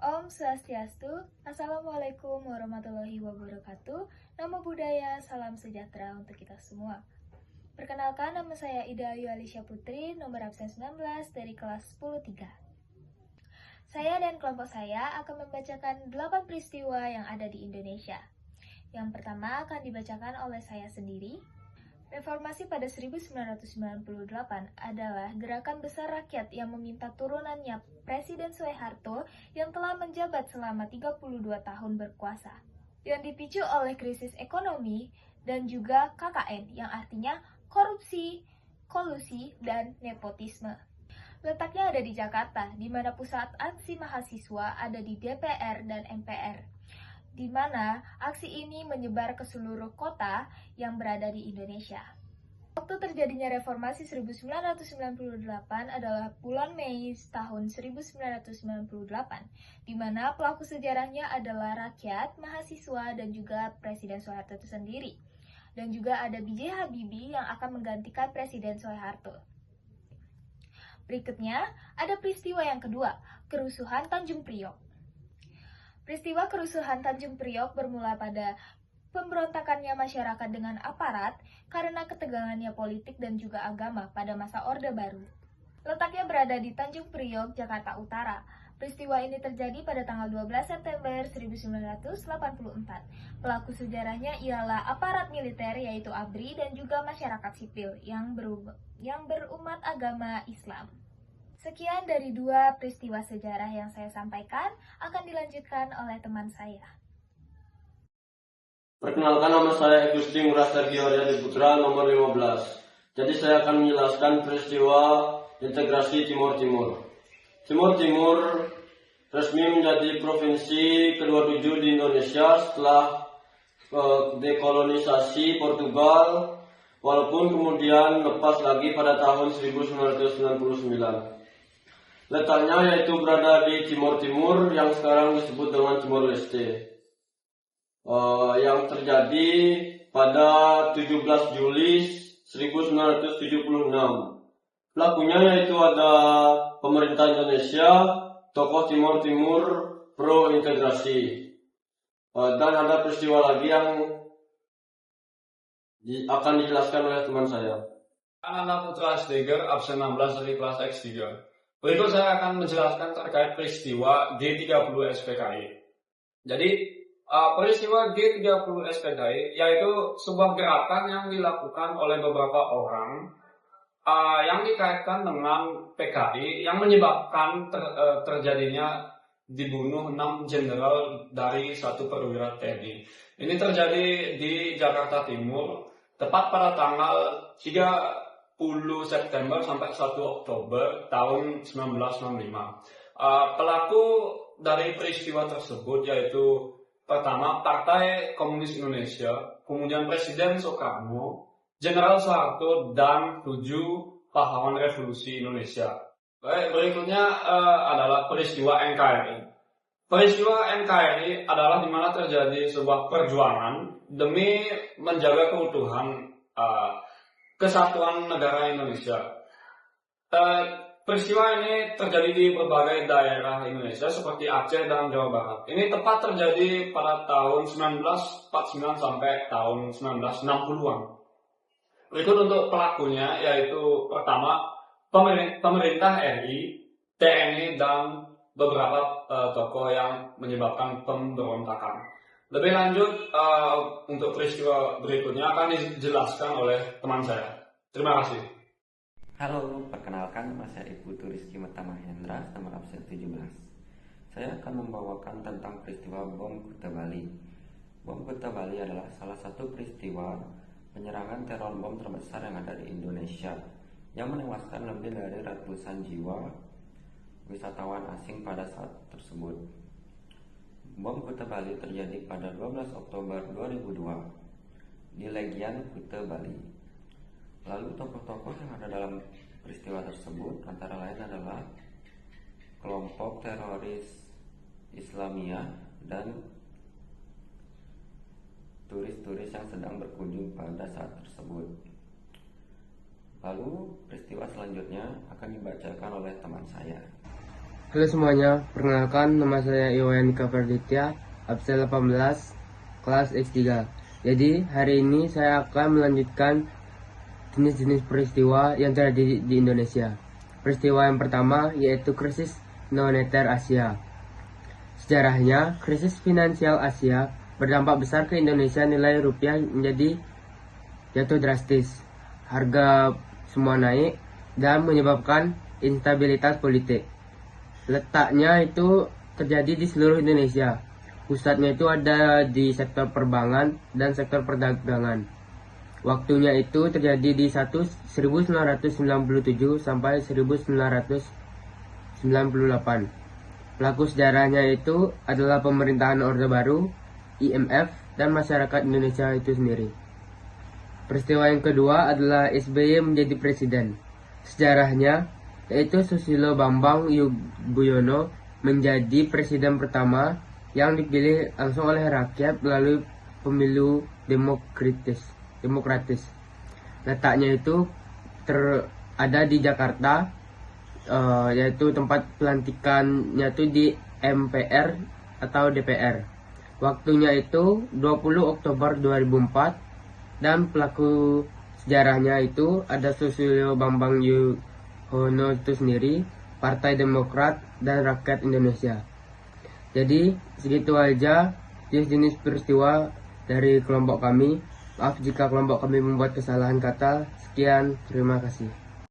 Om Swastiastu, Assalamualaikum warahmatullahi wabarakatuh. Namo Buddhaya, salam sejahtera untuk kita semua. Perkenalkan, nama saya Ida Ayu Alisya Putri, nomor absen 19 dari kelas 10-3. Saya dan kelompok saya akan membacakan 8 peristiwa yang ada di Indonesia. Yang pertama akan dibacakan oleh saya sendiri. Reformasi pada 1998 adalah gerakan besar rakyat yang meminta turunannya Presiden Soeharto yang telah menjabat selama 32 tahun berkuasa, yang dipicu oleh krisis ekonomi dan juga KKN yang artinya korupsi, kolusi, dan nepotisme. Letaknya ada di Jakarta, di mana pusat aksi mahasiswa ada di DPR dan MPR, di mana aksi ini menyebar ke seluruh kota yang berada di Indonesia. Waktu terjadinya reformasi 1998 adalah bulan Mei tahun 1998, di mana pelaku sejarahnya adalah rakyat, mahasiswa, dan juga Presiden Soeharto itu sendiri. Dan juga ada B.J. Habibie yang akan menggantikan Presiden Soeharto. Berikutnya, ada peristiwa yang kedua, kerusuhan Tanjung Priok. Peristiwa kerusuhan Tanjung Priok bermula pada pemberontakannya masyarakat dengan aparat karena ketegangannya politik dan juga agama pada masa Orde Baru. Letaknya berada di Tanjung Priok, Jakarta Utara. Peristiwa ini terjadi pada tanggal 12 September 1984. Pelaku sejarahnya ialah aparat militer yaitu ABRI dan juga masyarakat sipil yang berumat agama Islam. Sekian dari 2 peristiwa sejarah yang saya sampaikan, akan dilanjutkan oleh teman saya. Perkenalkan, nama saya Gusti Ngurah Sergio Riyadi Putra, nomor 15. Jadi saya akan menjelaskan peristiwa integrasi Timur Timur. Timur Timur resmi menjadi provinsi ke-27 di Indonesia setelah dekolonisasi Portugal, walaupun kemudian lepas lagi pada tahun 1999. Letaknya yaitu berada di Timur Timur yang sekarang disebut dengan Timor Leste. Yang terjadi pada 17 Juli 1976. Pelakunya yaitu ada pemerintah Indonesia, tokoh Timur Timur pro integrasi. Dan ada peristiwa lagi yang akan dijelaskan oleh teman saya. Anak Putra S3, absen 16 dari kelas X3. Berikut saya akan menjelaskan terkait peristiwa G30 SPKI. Jadi, peristiwa G30 SPKI yaitu sebuah gerakan yang dilakukan oleh beberapa orang yang dikaitkan dengan PKI yang menyebabkan terjadinya dibunuh 6 jenderal dari satu perwira TNI. Ini terjadi di Jakarta Timur, tepat pada tanggal 30 September sampai 1 Oktober tahun 1965. Pelaku dari peristiwa tersebut yaitu pertama Partai Komunis Indonesia, kemudian Presiden Soekarno, Jenderal Soeharto, dan 7 pahlawan revolusi Indonesia. Baik, berikutnya adalah peristiwa NKRI. Peristiwa NKRI adalah di mana terjadi sebuah perjuangan demi menjaga keutuhan kesatuan negara Indonesia. Peristiwa ini terjadi di berbagai daerah Indonesia seperti Aceh dan Jawa Barat. Ini tepat terjadi pada tahun 1949 sampai tahun 1960-an. Berikut untuk pelakunya yaitu pertama pemerintah RI, TNI, dan beberapa tokoh yang menyebabkan pemberontakan. Lebih lanjut untuk peristiwa berikutnya akan dijelaskan oleh teman saya. Terima kasih. Halo, perkenalkan nama saya Ibu Rizky Meta Mahendra, nomor absen 17. Saya akan membawakan tentang peristiwa Bom Kuta Bali. Bom Kuta Bali adalah salah satu peristiwa penyerangan teror bom terbesar yang ada di Indonesia, yang menewaskan lebih dari ratusan jiwa wisatawan asing pada saat tersebut. Bom Kuta Bali terjadi pada 12 Oktober 2002 di Legian Kuta Bali. Lalu tokoh-tokoh yang ada dalam peristiwa tersebut antara lain adalah kelompok teroris Islamiyah dan turis-turis yang sedang berkunjung pada saat tersebut. Lalu peristiwa selanjutnya akan dibacakan oleh teman saya. Halo semuanya, perkenalkan nama saya Iwan Kaparditya, absen 18, kelas X3. Jadi hari ini saya akan melanjutkan jenis-jenis peristiwa yang terjadi di Indonesia. Peristiwa yang pertama yaitu krisis moneter Asia. Sejarahnya, krisis finansial Asia berdampak besar ke Indonesia. Nilai rupiah menjadi jatuh drastis, harga semua naik, dan menyebabkan instabilitas politik. Letaknya itu terjadi di seluruh Indonesia. Pusatnya itu ada di sektor perbankan dan sektor perdagangan. Waktunya itu terjadi di 1997 sampai 1998. Pelaku sejarahnya itu adalah pemerintahan Orde Baru, IMF, dan masyarakat Indonesia itu sendiri. Peristiwa yang kedua adalah SBY menjadi presiden. Sejarahnya yaitu Susilo Bambang Yudhoyono menjadi presiden pertama yang dipilih langsung oleh rakyat melalui pemilu demokratis. Letaknya itu ada di Jakarta, yaitu tempat pelantikannya itu di MPR atau DPR. Waktunya itu 20 Oktober 2004 dan pelaku sejarahnya itu ada Susilo Bambang Yudhoyono itu sendiri, Partai Demokrat, dan Rakyat Indonesia. Jadi segitu aja jenis-jenis peristiwa dari kelompok kami. Maaf jika kelompok kami membuat kesalahan kata. Sekian, terima kasih.